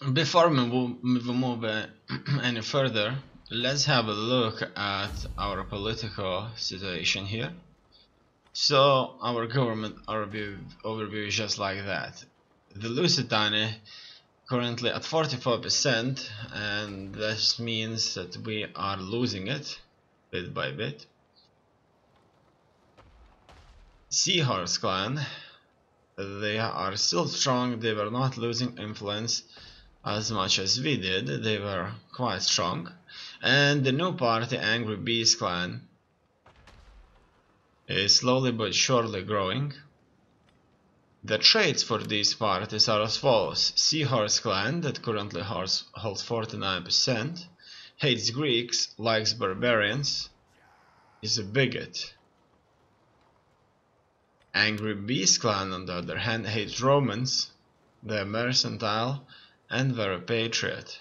Before we move any further, let's have a look at our political situation here. So our government overview is just like that. The Lusitania currently at 44%, and this means that we are losing it bit by bit. Seahorse clan, they are still strong. They were not losing influence as much as we did. They were quite strong. And the new party, Angry Beast clan, is slowly but surely growing. The traits for these parties are as follows. Seahorse clan, that currently holds 49%, hates Greeks, likes barbarians, is a bigot. Angry Beast clan, on the other hand, hates Romans, they're mercantile, and they're a patriot.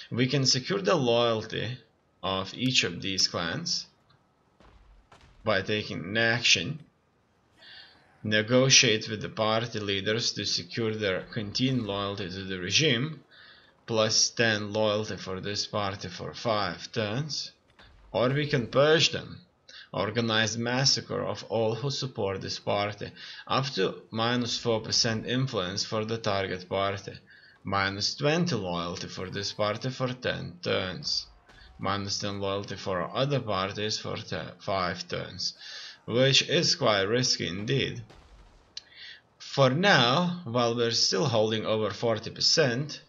We can secure the loyalty of each of these clans by taking an action, negotiate with the party leaders to secure their continued loyalty to the regime, plus 10 loyalty for this party for 5 turns, or we can purge them, organize massacre of all who support this party, up to -4% influence for the target party, -20 loyalty for this party for 10 turns. -10 loyalty for other parties for 5 turns, which is quite risky indeed. For now, while we're still holding over 40%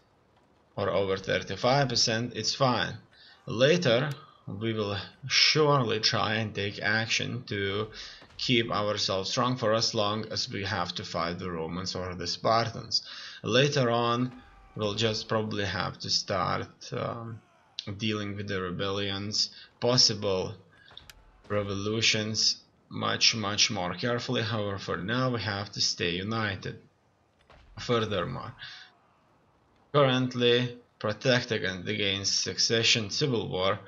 or over 35%, it's fine. Later, we will surely try and take action to keep ourselves strong for as long as we have to fight the Romans or the Spartans. Later on, we'll just probably have to start dealing with the rebellions, possible revolutions much more carefully. However, for now we have to stay united. Furthermore, currently protecting against succession civil war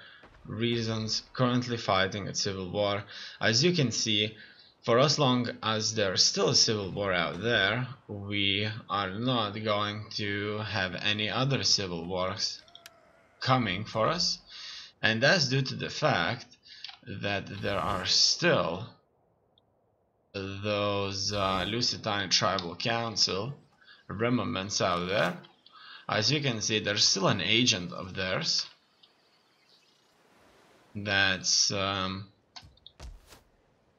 reasons, currently fighting a civil war. As you can see, for as long as there's still a civil war out there, we are not going to have any other civil wars coming for us, and that's due to the fact that there are still those Lusitania Tribal Council remnants out there. As you can see, there's still an agent of theirs that's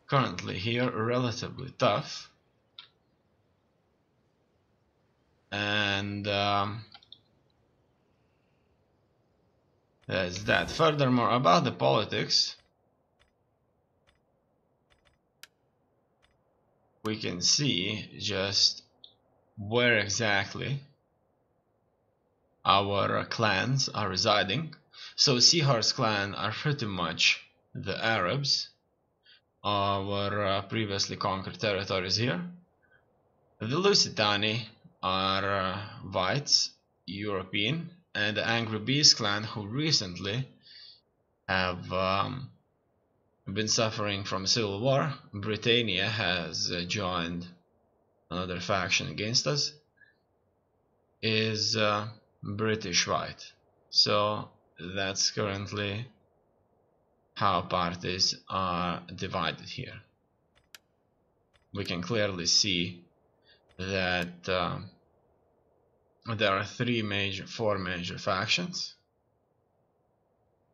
currently here, relatively tough, and that's that. Furthermore, about the politics, we can see just where exactly our clans are residing. So Seahorse clan are pretty much the Arabs, our previously conquered territories here. The Lusitani are whites, European, and the Angry Beast clan, who recently have been suffering from civil war. Britannia has joined another faction against us, is British white. So that's currently how parties are divided here. We can clearly see that there are four major factions: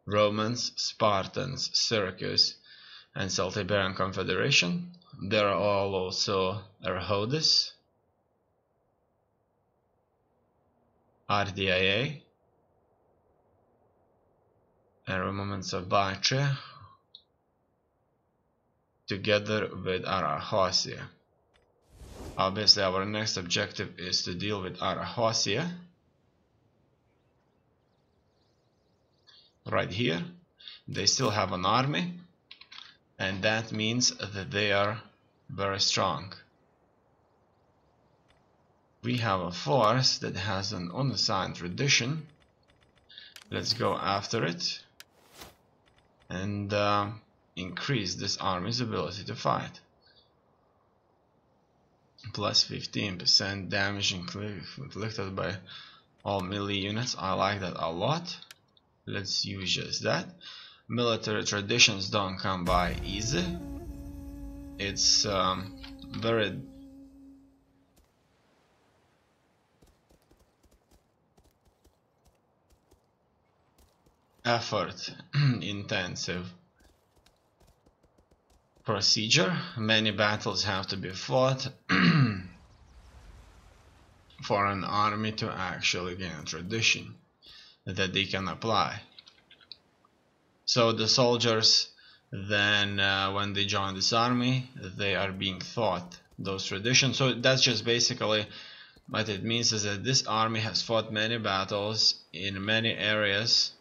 Romans, Spartans, Circus, and Celtiberian Confederation. There are all also Rhodes, RDIA, Armaments of Bactria, together with Arachosia. Obviously, our next objective is to deal with Arachosia. Right here, they still have an army, and that means that they are very strong. We have a force that has an unassigned tradition. Let's go after it and increase this army's ability to fight. plus 15% damage inflicted by all melee units. I like that a lot. Let's use just that. Military traditions don't come by easy. It's very effort intensive procedure. Many battles have to be fought for an army to actually gain a tradition that they can apply. So the soldiers then when they join this army, they are being taught those traditions. So that's just basically what it means, is that this army has fought many battles in many areas,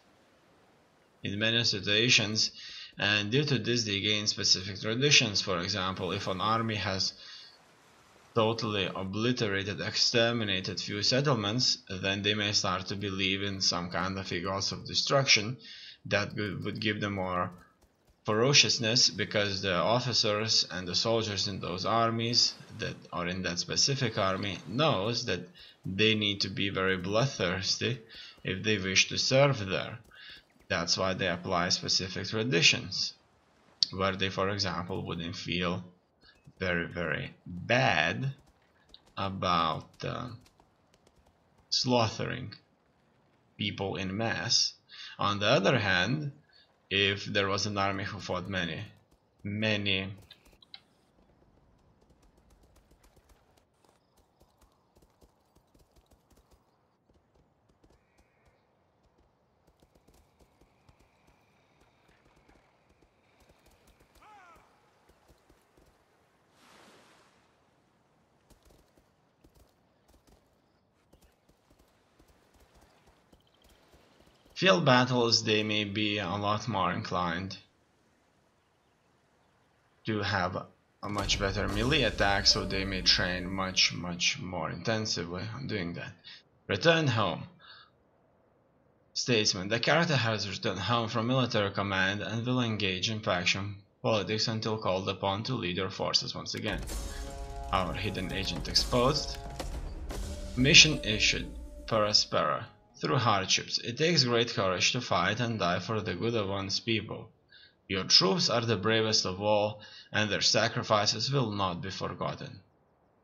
in many situations, and due to this they gain specific traditions. For example, if an army has totally obliterated, exterminated few settlements, then they may start to believe in some kind of a gods of destruction that would give them more ferociousness, because the officers and the soldiers in those armies that are in that specific army knows that they need to be very bloodthirsty if they wish to serve there. That's why they apply specific traditions, where they, for example, wouldn't feel very, very bad about slaughtering people in mass. On the other hand, if there was an army who fought many field battles, they may be a lot more inclined to have a much better melee attack, so they may train much more intensively on doing that. Return home. Statesman. The character has returned home from military command and will engage in faction politics until called upon to lead your forces once again. Our hidden agent exposed. Mission issued. Paraspera. Through hardships, it takes great courage to fight and die for the good of one's people. Your troops are the bravest of all, and their sacrifices will not be forgotten.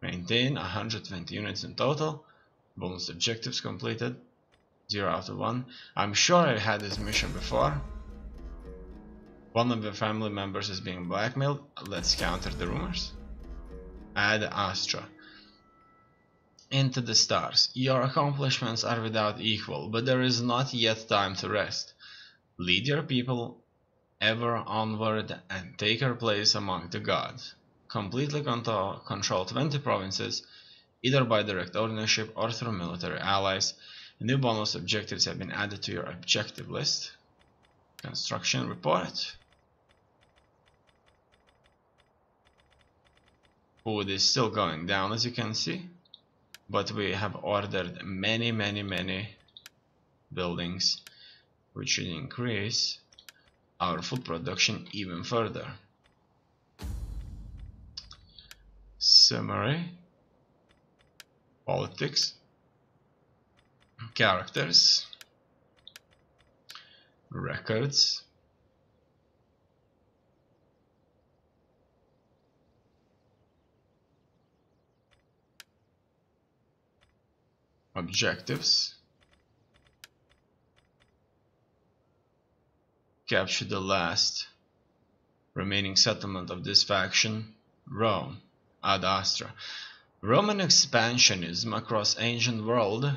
Maintain 120 units in total. Bonus objectives completed. 0 out of 1. I'm sure I've had this mission before. One of the family members is being blackmailed. Let's counter the rumors. Ad Astra. Into the stars. Your accomplishments are without equal, but there is not yet time to rest. Lead your people ever onward and take your place among the gods. Completely control 20 provinces, either by direct ownership or through military allies. New bonus objectives have been added to your objective list. Construction report. Food is still going down, as you can see, but we have ordered many buildings, which should increase our food production even further. Summary. Politics. Characters. Records. Objectives. Capture the last remaining settlement of this faction, Rome, Ad Astra. Roman expansionism across ancient world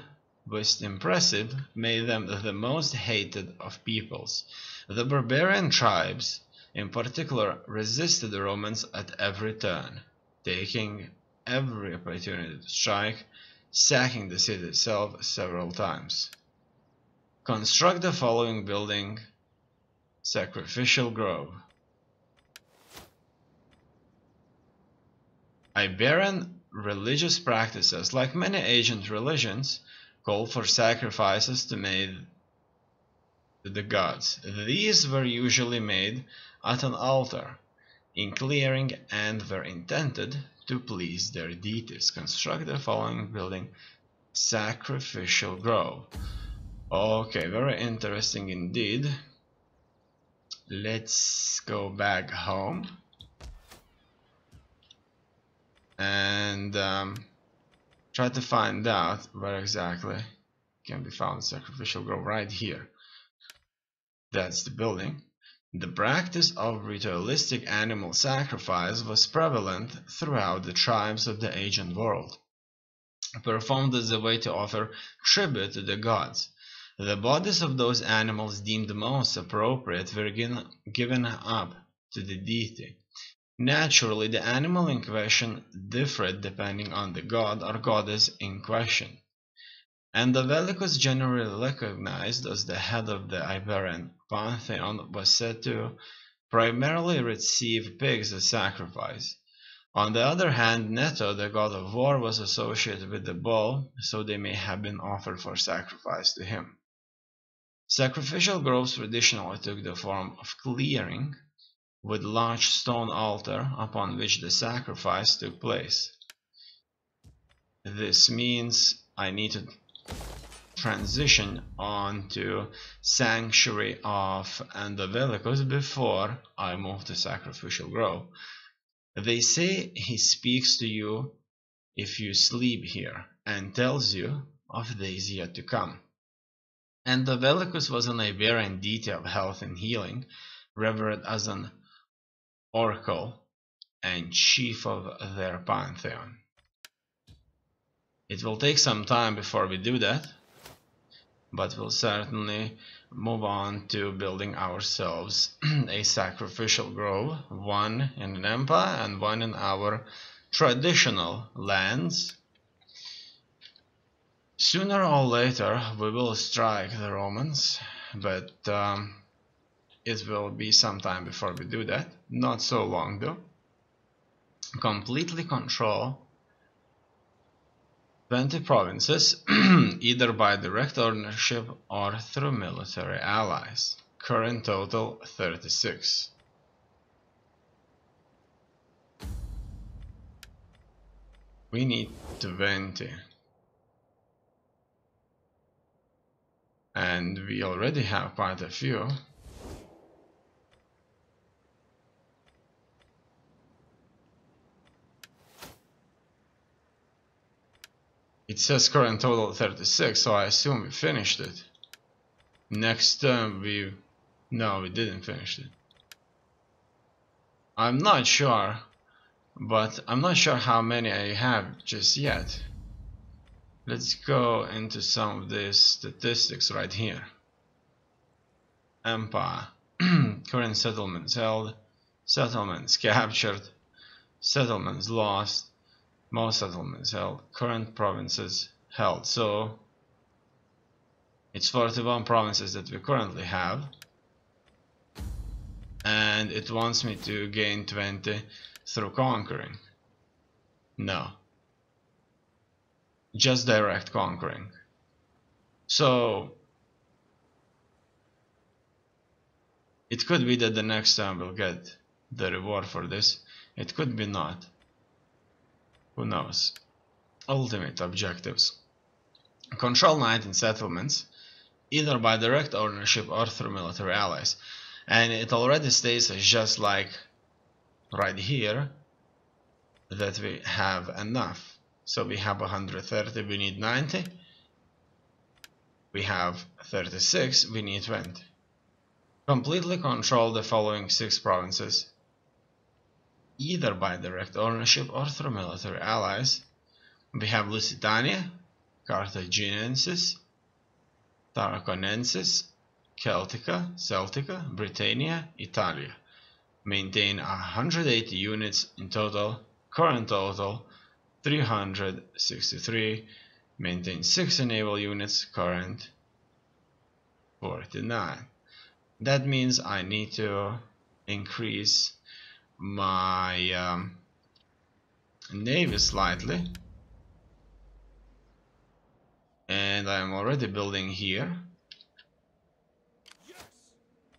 was impressive, made them the most hated of peoples. The barbarian tribes, in particular, resisted the Romans at every turn, taking every opportunity to strike, sacking the city itself several times. Construct the following building: Sacrificial Grove. Iberian religious practices, like many ancient religions, call for sacrifices to made to the gods. These were usually made at an altar in clearing and were intended to please their deities. Construct the following building: Sacrificial Grove. Okay, very interesting indeed. Let's go back home and try to find out where exactly can be found Sacrificial Grove. Right here. That's the building. The practice of ritualistic animal sacrifice was prevalent throughout the tribes of the ancient world, performed as a way to offer tribute to the gods. The bodies of those animals deemed most appropriate were given up to the deity. Naturally, the animal in question differed depending on the god or goddess in question. AndYouLeftTheGame, generally recognized as the head of the Iberian pantheon, was said to primarily receive pigs as sacrifice. On the other hand, Neto, the god of war, was associated with the bull, so they may have been offered for sacrifice to him. Sacrificial groves traditionally took the form of clearing with large stone altar upon which the sacrifice took place. This means I need to transition on to Sanctuary of AndYouLeftTheGame before I move to Sacrificial Grove. They say he speaks to you if you sleep here and tells you of days yet to come. AndYouLeftTheGame was an Iberian deity of health and healing, revered as an oracle and chief of their pantheon. It will take some time before we do that, but we'll certainly move on to building ourselves a sacrificial grove, one in an empire and one in our traditional lands. Sooner or later we will strike the Romans, but it will be some time before we do that. Not so long though. Completely control 20 provinces, either by direct ownership or through military allies. Current total 36. We need 20. And we already have quite a few. It says current total 36, so I assume we finished it. Next term no, we didn't finish it. I'm not sure, but I'm not sure how many I have just yet. Let's go into some of these statistics right here. Empire, current settlements held, settlements captured, settlements lost, most settlements held, current provinces held. So it's 41 provinces that we currently have, and it wants me to gain 20 through conquering. No, just direct conquering. So it could be that the next time we'll get the reward for this. It could be not. Who knows? Ultimate objectives. Control 19 settlements, either by direct ownership or through military allies. And it already states just like right here that we have enough. So we have 130, we need 90. We have 36, we need 20. Completely control the following 6 provinces, either by direct ownership or through military allies. We have Lusitania, Carthaginensis, Tarraconensis, Celtica, Britannia, Italia. Maintain 180 units in total, current total 363. Maintain 6 naval units, current 49. That means I need to increase my navy slightly, and I'm already building here,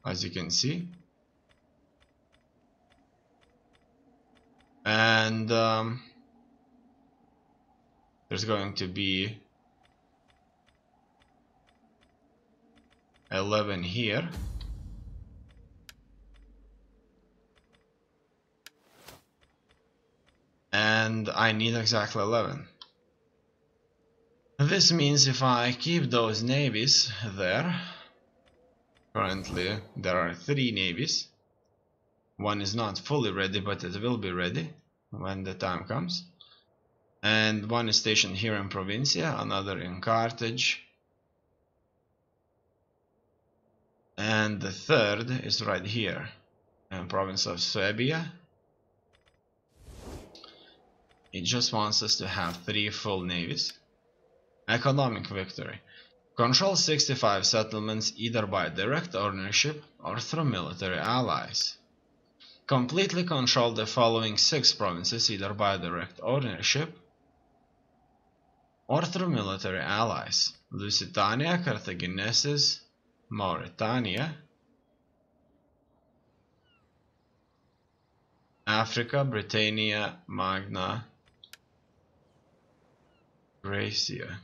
as you can see. And there's going to be 11 here. And I need exactly 11. This means if I keep those navies there, currently there are 3 navies. One is not fully ready, but it will be ready when the time comes. And one is stationed here in Provincia, another in Carthage. And the third is right here in province of Suabia. It just wants us to have 3 full navies. Economic victory. Control 65 settlements either by direct ownership or through military allies. Completely control the following 6 provinces either by direct ownership or through military allies: Lusitania, Carthaginesis, Mauritania, Africa, Britannia, Magna Graecia.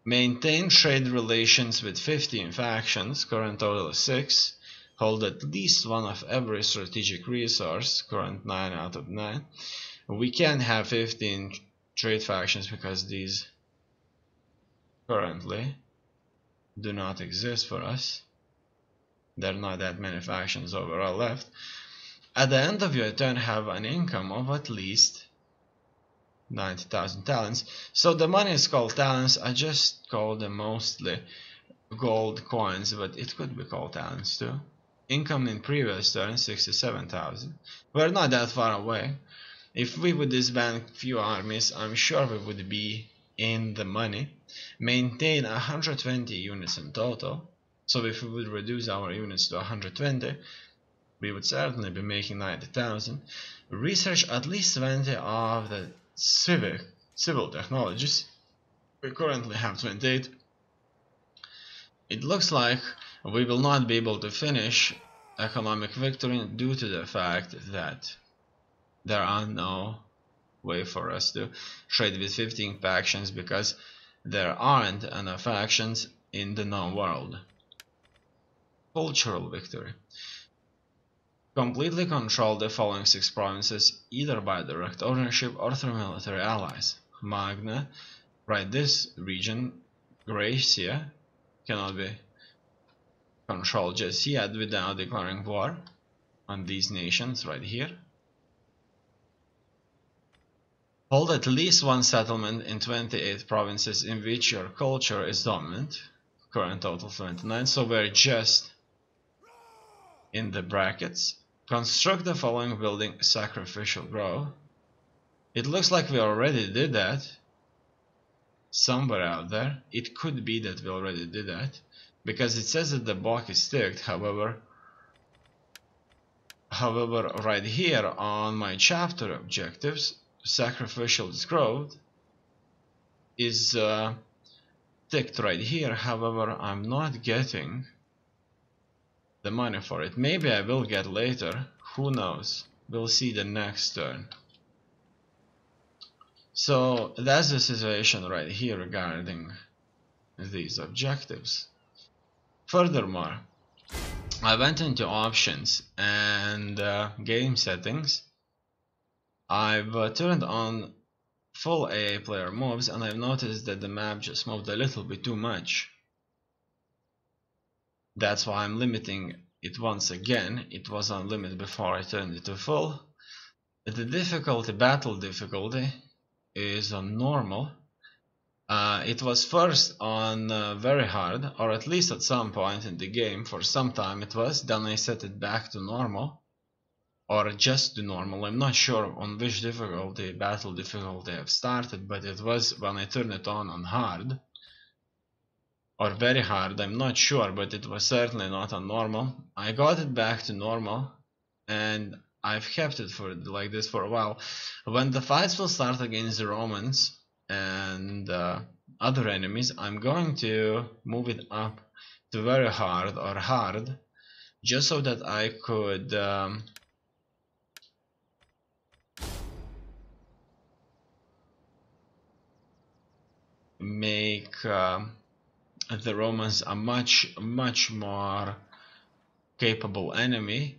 Maintain trade relations with 15 factions, current total is 6. Hold at least one of every strategic resource, current 9 out of 9. We can have 15 trade factions because these currently do not exist for us. There are not that many factions overall left. At the end of your turn, have an income of at least 90,000 talents. So the money is called talents. I just call them mostly gold coins, but it could be called talents too. Income in previous turn 67,000. We're not that far away. If we would disband few armies, I'm sure we would be in the money. Maintain 120 units in total. So if we would reduce our units to 120, we would certainly be making 90,000. Research at least 20 of the civil technologies. We currently have 28. It looks like we will not be able to finish economic victory due to the fact that there are no way for us to trade with 15 factions because there aren't enough factions in the known world. Cultural victory. Completely control the following 6 provinces either by direct ownership or through military allies. Magna, right, this region, Graecia, cannot be controlled just yet without declaring war on these nations right here. Hold at least one settlement in 28 provinces in which your culture is dominant. Current total 29, so we're just in the brackets. Construct the following building: Sacrificial Grove. It looks like we already did that somewhere out there. It could be that we already did that because it says that the block is ticked. However, right here on my chapter objectives, Sacrificial Grove is ticked right here. However, I'm not getting the money for it. Maybe I will get later. Who knows? We'll see the next turn. So that's the situation right here regarding these objectives. Furthermore, I went into options and game settings. I've turned on full AA player moves, and I've noticed that the map just moved a little bit too much. That's why I'm limiting it once again. It was on limit before I turned it to full. The difficulty, battle difficulty, is on normal. It was first on very hard, or at least at some point in the game. For some time it was. Then I set it back to normal, or just to normal. I'm not sure on which difficulty, battle difficulty I've started, but it was when I turned it on hard or very hard. I'm not sure, but it was certainly not on normal. I got it back to normal, and I've kept it for like this for a while. When the fights will start against the Romans and other enemies, I'm going to move it up to very hard or hard, just so that I could make the Romans a much more capable enemy,